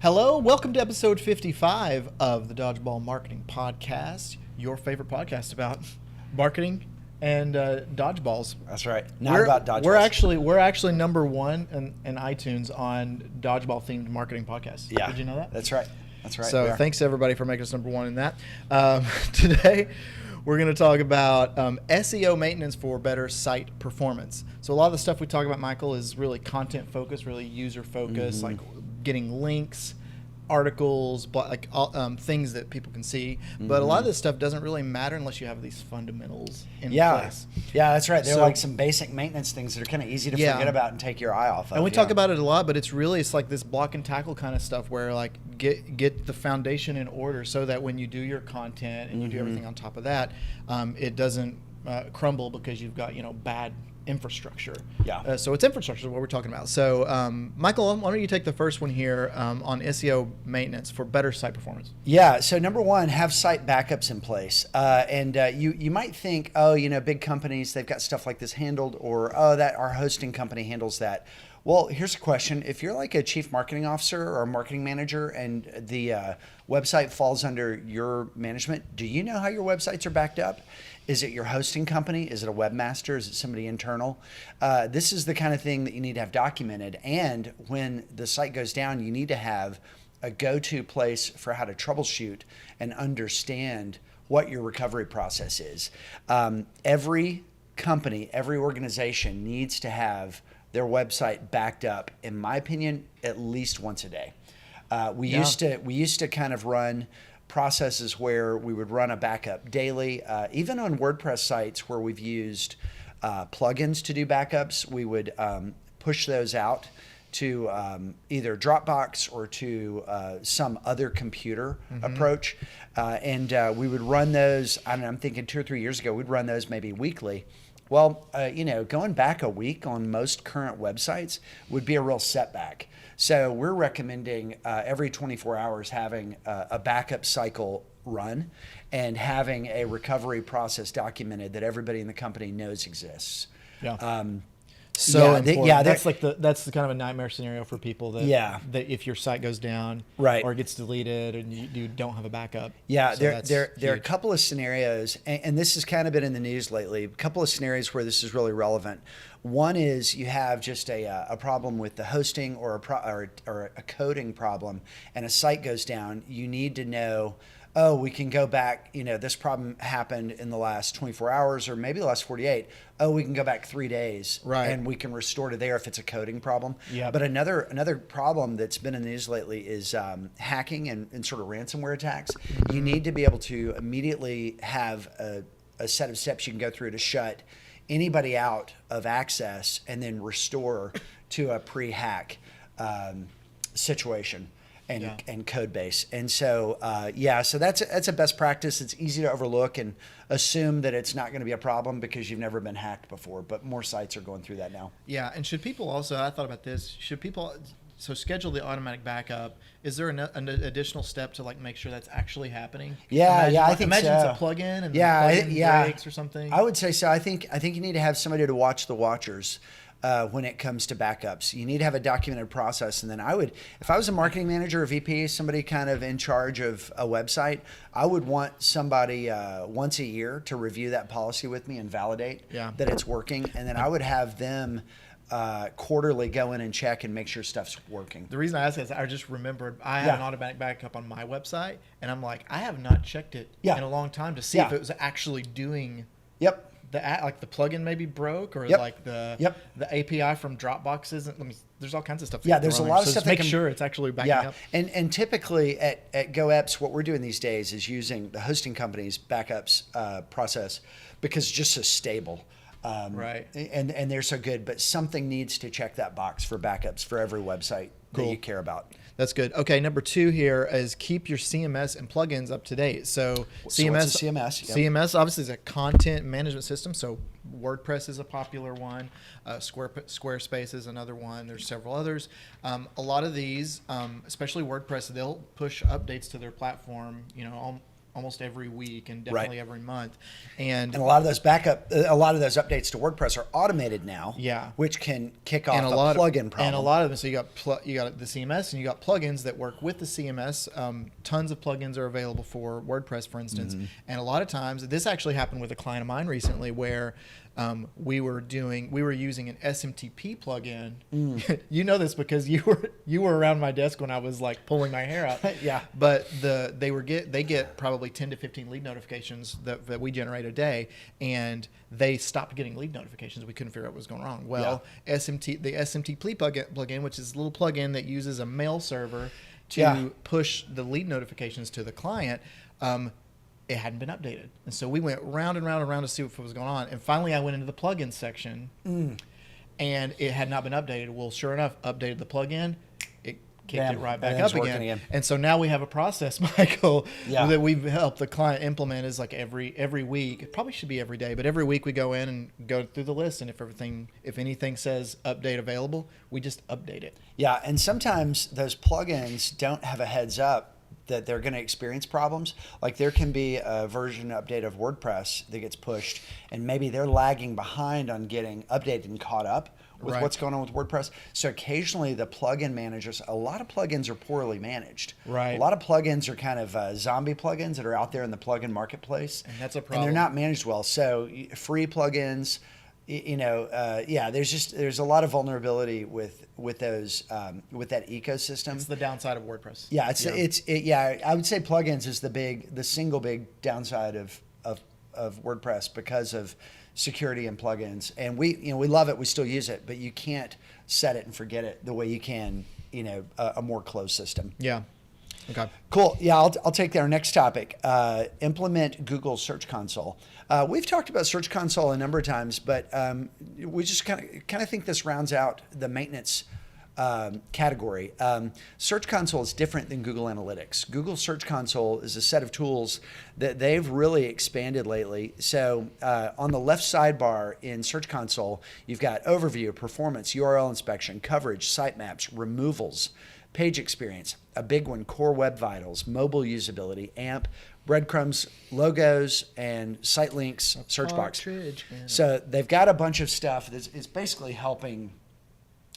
Hello, welcome to episode 55 of the Dodgeball Marketing Podcast, your favorite podcast about marketing and dodgeballs. That's right. Not about We're dodgeballs. actually number one in iTunes on dodgeball themed marketing podcasts. Yeah. Did you know that? That's right. That's right. So thanks to everybody for making us number one in that. Today, we're going to talk about SEO maintenance for better site performance. So a lot of the stuff we talk about, Michael, is really content focused, really user focused, like getting links, articles, things that people can see. But a lot of this stuff doesn't really matter unless you have these fundamentals in place. Yeah, that's right. They're like some basic maintenance things that are kind of easy to forget about and take your eye off of. And we talk about it a lot, but it's like this block and tackle kind of stuff where like get the foundation in order so that when you do your content and you do everything on top of that, it doesn't crumble because you've got bad infrastructure. Yeah. So it's infrastructure is what we're talking about. So Michael, why don't you take the first one here on SEO maintenance for better site performance? Yeah. So number one, have site backups in place. You might think, big companies, they've got stuff like this handled, or that our hosting company handles that. Well, here's a question. If you're like a chief marketing officer or a marketing manager and the website falls under your management, do you know how your websites are backed up? Is it your hosting company? Is it a webmaster? Is it somebody internal? This is the kind of thing that you need to have documented. And when the site goes down, you need to have a go-to place for how to troubleshoot and understand what your recovery process is. Every company, every organization needs to have their website backed up, in my opinion, at least once a day. We used to kind of run processes where we would run a backup daily. Even on WordPress sites where we've used plugins to do backups, we would push those out to either Dropbox or to some other computer approach. And we would run those, I don't know, I'm thinking 2 or 3 years ago, we'd run those maybe weekly. Well, going back a week on most current websites would be a real setback. So we're recommending every 24 hours having a backup cycle run and having a recovery process documented that everybody in the company knows exists. Yeah. Important. That's the kind of a nightmare scenario for people that if your site goes down or gets deleted and you don't have a backup. Yeah, so there are a couple of scenarios, and this has kind of been in the news lately, a couple of scenarios where this is really relevant. One is you have just a problem with the hosting or a coding problem, and a site goes down. You need to know, we can go back, this problem happened in the last 24 hours or maybe the last 48. We can go back 3 days and we can restore to there if it's a coding problem. Yeah. But another problem that's been in the news lately is hacking and sort of ransomware attacks. You need to be able to immediately have a set of steps you can go through to shut anybody out of access and then restore to a pre-hack situation and code base. And so, so that's a best practice. It's easy to overlook and assume that it's not going to be a problem because you've never been hacked before, but more sites are going through that now. Yeah. And should people also, I thought about this, so schedule the automatic backup. Is there an additional step to make sure that's actually happening? I think imagine so. It's a plugin and the plugin breaks or something. I would say so. I think you need to have somebody to watch the watchers. When it comes to backups, you need to have a documented process. And then if I was a marketing manager or VP, somebody kind of in charge of a website, I would want somebody once a year to review that policy with me and validate that it's working. And then I would have them quarterly go in and check and make sure stuff's working. The reason I ask is I just remembered I have an automatic backup on my website, and I'm like, I have not checked it in a long time to see if it was actually doing. Yep. The plugin maybe broke, or the API from Dropbox isn't. There's all kinds of stuff. There's a lot of stuff. To make sure it's actually backing up. And typically at GoEps, what we're doing these days is using the hosting company's backups process because it's just so stable. And they're so good, but something needs to check that box for backups for every website that you care about. That's good. Okay, number 2 here is keep your CMS and plugins up to date. So CMS, what's a CMS? Yep. CMS obviously is a content management system. So WordPress is a popular one. Squarespace is another one. There's several others. A lot of these, especially WordPress, they'll push updates to their platform, almost every week and definitely every month. And a lot of those updates to WordPress are automated now. Yeah. Which can kick off and a lot plugin of, problem. And a lot of them, so you got the CMS and you got plugins that work with the CMS. Tons of plugins are available for WordPress, for instance. And a lot of times, this actually happened with a client of mine recently where we were using an SMTP plugin. You know this because you were around my desk when I was like pulling my hair out. Yeah. But they get probably 10 to 15 lead notifications that we generate a day, and they stopped getting lead notifications. We couldn't figure out what was going wrong. Well, the SMTP plugin, which is a little plugin that uses a mail server to push the lead notifications to the client, it hadn't been updated. And so we went round and round and round to see what was going on. And finally I went into the plugin section and it had not been updated. Well, sure enough, updated the plugin. It kicked it right back up again. And so now we have a process, Michael, that we've helped the client implement is like every week. It probably should be every day, but every week we go in and go through the list. And if anything says update available, we just update it. Yeah. And sometimes those plugins don't have a heads up that they're going to experience problems. Like there can be a version update of WordPress that gets pushed and maybe they're lagging behind on getting updated and caught up with what's going on with WordPress. So occasionally the plugin managers, a lot of plugins are poorly managed. Right. A lot of plugins are kind of zombie plugins that are out there in the plugin marketplace. And that's a problem. And they're not managed well. So free plugins, there's a lot of vulnerability with those with that ecosystem. It's the downside of WordPress. I would say plugins is the single big downside of WordPress because of security and plugins. And we love it, we still use it, but you can't set it and forget it the way you can a more closed system. Yeah. Okay. Cool. Yeah, I'll take our next topic. Implement Google Search Console. We've talked about Search Console a number of times, but we just kind of think this rounds out the maintenance category. Search Console is different than Google Analytics. Google Search Console is a set of tools that they've really expanded lately. So on the left sidebar in Search Console, you've got overview, performance, URL inspection, coverage, sitemaps, removals, page experience, a big one, core web vitals, mobile usability, AMP, breadcrumbs, logos, and site links, search box. So they've got a bunch of stuff that is basically helping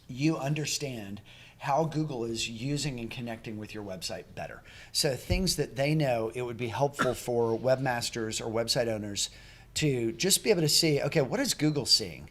you understand how Google is using and connecting with your website better. So things that they know it would be helpful for webmasters or website owners to just be able to see, okay, what is Google seeing?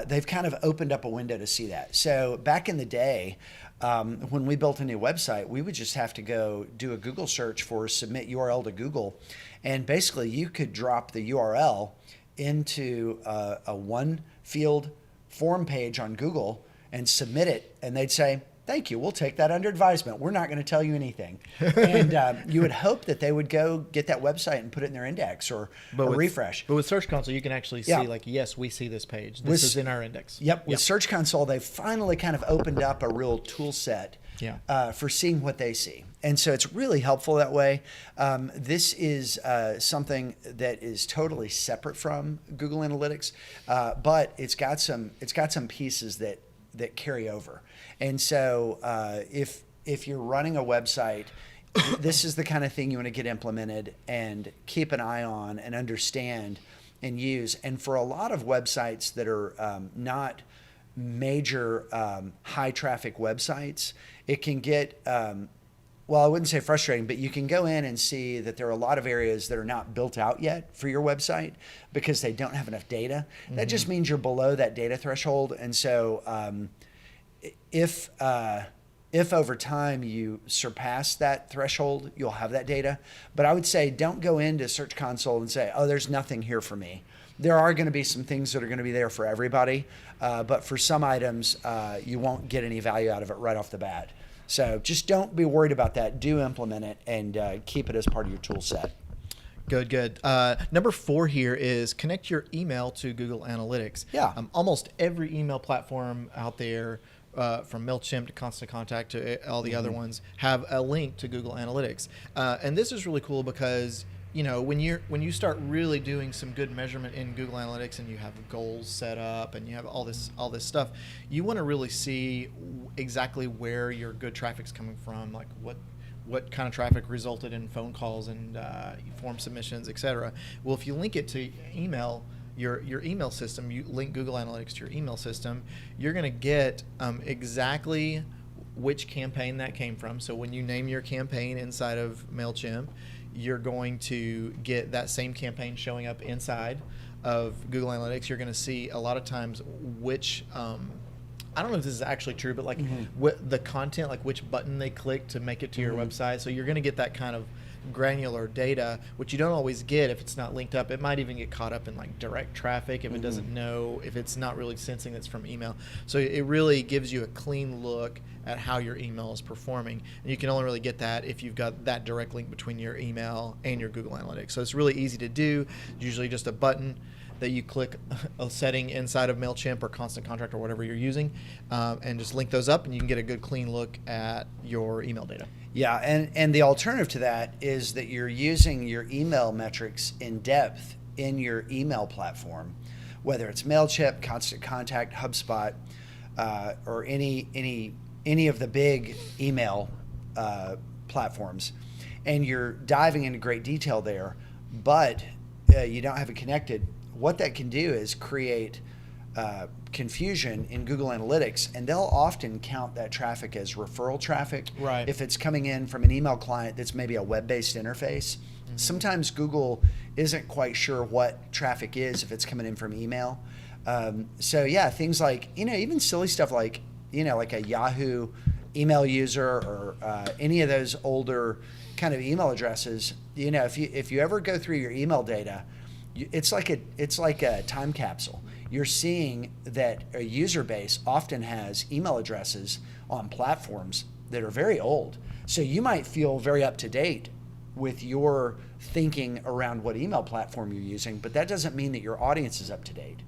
They've kind of opened up a window to see that. So back in the day, when we built a new website, we would just have to go do a Google search for submit URL to Google. And basically you could drop the URL into a one field form page on Google and submit it. And they'd say, thank you, we'll take that under advisement. We're not going to tell you anything. And you would hope that they would go get that website and put it in their index or refresh. But with Search Console, you can actually see yes, we see this page. This is in our index. With Search Console, they finally kind of opened up a real tool set for seeing what they see. And so it's really helpful that way. This is something that is totally separate from Google Analytics, but it's got some pieces that carry over. And so if you're running a website, this is the kind of thing you want to get implemented and keep an eye on and understand and use. And for a lot of websites that are not major high traffic websites, it can get, I wouldn't say frustrating, but you can go in and see that there are a lot of areas that are not built out yet for your website because they don't have enough data. Mm-hmm. That just means you're below that data threshold. And so if over time you surpass that threshold, you'll have that data. But I would say don't go into Search Console and say, oh, there's nothing here for me. There are going to be some things that are going to be there for everybody. But for some items, you won't get any value out of it right off the bat. So just don't be worried about that. Do implement it and keep it as part of your tool set. Good. Number 4 here is connect your email to Google Analytics. Yeah. Almost every email platform out there, from MailChimp to Constant Contact to all the other ones, have a link to Google Analytics. And this is really cool because when you start really doing some good measurement in Google Analytics and you have goals set up and you have all this stuff, you want to really see exactly where your good traffic's coming from, like what kind of traffic resulted in phone calls and form submissions, etc. Well, if you link it to email, your email system, you link Google Analytics to your email system, you're going to get exactly which campaign that came from. So when you name your campaign inside of MailChimp, you're going to get that same campaign showing up inside of Google Analytics. You're going to see a lot of times which I don't know if this is actually true, but like what the content, like which button they click to make it to your website. So you're going to get that kind of granular data, which you don't always get if it's not linked up. It might even get caught up in like direct traffic if it doesn't know, if it's not really sensing that's from email. So it really gives you a clean look at how your email is performing. And you can only really get that if you've got that direct link between your email and your Google Analytics. So it's really easy to do. Usually just a button that you click a setting inside of MailChimp or Constant Contract or whatever you're using, and just link those up and you can get a good clean look at your email data. Yeah, and the alternative to that is that you're using your email metrics in depth in your email platform, whether it's MailChimp, Constant Contact, HubSpot, or any of the big email platforms, and you're diving into great detail there, but you don't have it connected. What that can do is create confusion in Google Analytics, and they'll often count that traffic as referral traffic. Right. If it's coming in from an email client that's maybe a web-based interface, sometimes Google isn't quite sure what traffic is if it's coming in from email. So yeah, things like, even silly stuff like, like a Yahoo email user or any of those older kind of email addresses. If you ever go through your email data, it's like a time capsule. You're seeing that a user base often has email addresses on platforms that are very old. So you might feel very up to date with your thinking around what email platform you're using, but that doesn't mean that your audience is up to date.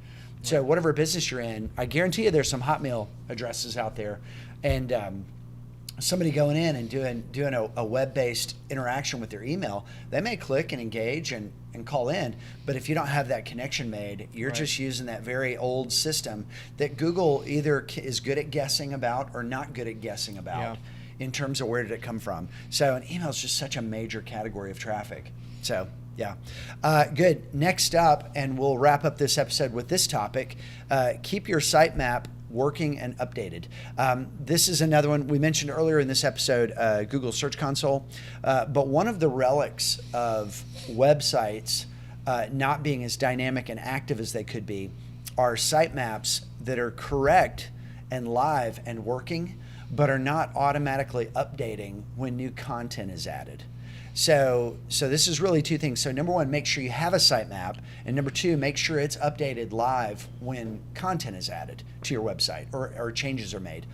So whatever business you're in, I guarantee you there's some Hotmail addresses out there, and somebody going in and doing a web-based interaction with their email, they may click and engage and call in, but if you don't have that connection made, you're just using that very old system that Google either is good at guessing about or not good at guessing about in terms of where did it come from. So an email is just such a major category of traffic. So yeah. Good. Next up, and we'll wrap up this episode with this topic, keep your sitemap working and updated. This is another one we mentioned earlier in this episode, Google Search Console. But one of the relics of websites not being as dynamic and active as they could be are sitemaps that are correct and live and working, but are not automatically updating when new content is added. So this is really two things. So number one, make sure you have a sitemap, and number two, make sure it's updated live when content is added to your website or changes are made.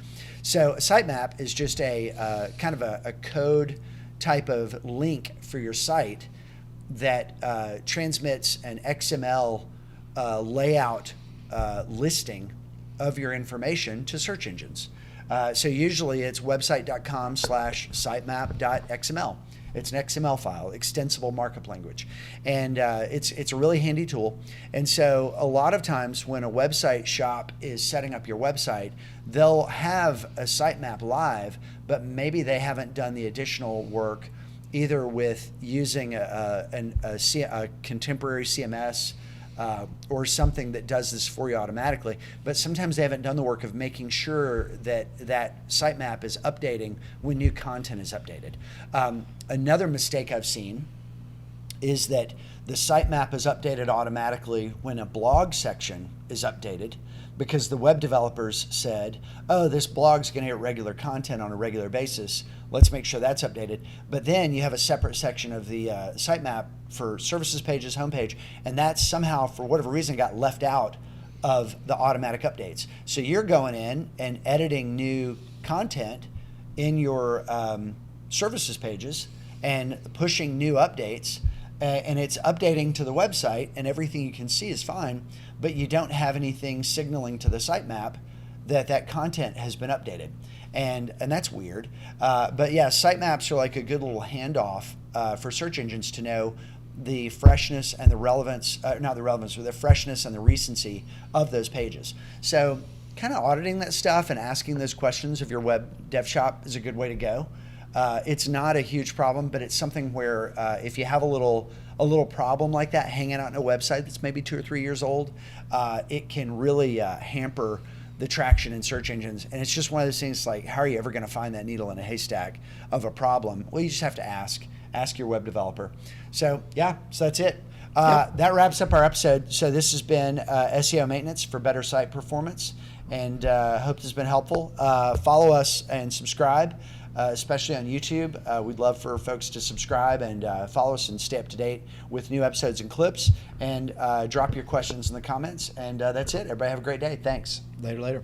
So a sitemap is just a kind of a code type of link for your site that transmits an XML layout listing of your information to search engines. So usually it's website.com/sitemap.xml. It's an XML file, extensible markup language, and it's a really handy tool. And so a lot of times when a website shop is setting up your website, they'll have a sitemap live, but maybe they haven't done the additional work either with using a contemporary CMS or something that does this for you automatically, but sometimes they haven't done the work of making sure that that sitemap is updating when new content is updated. Another mistake I've seen is that the sitemap is updated automatically when a blog section is updated, because the web developers said, oh, this blog's going to get regular content on a regular basis. Let's make sure that's updated. But then you have a separate section of the sitemap for services pages, homepage, and that somehow, for whatever reason, got left out of the automatic updates. So you're going in and editing new content in your services pages and pushing new updates, and it's updating to the website, and everything you can see is fine, but you don't have anything signaling to the sitemap that content has been updated. And that's weird. But yeah, sitemaps are like a good little handoff for search engines to know the freshness and the relevance, not the relevance, but the freshness and the recency of those pages. So kind of auditing that stuff and asking those questions of your web dev shop is a good way to go. It's not a huge problem, but it's something where if you have a little problem like that hanging out in a website that's maybe 2 or 3 years old, it can really hamper the traction in search engines. And it's just one of those things like, how are you ever going to find that needle in a haystack of a problem? Well, you just have to ask your web developer. So yeah, so that's it. That wraps up our episode. So this has been SEO maintenance for better site performance, and hope this has been helpful. Follow us and subscribe, especially on YouTube. We'd love for folks to subscribe and follow us and stay up to date with new episodes and clips, and drop your questions in the comments. And that's it. Everybody have a great day. Thanks. Later.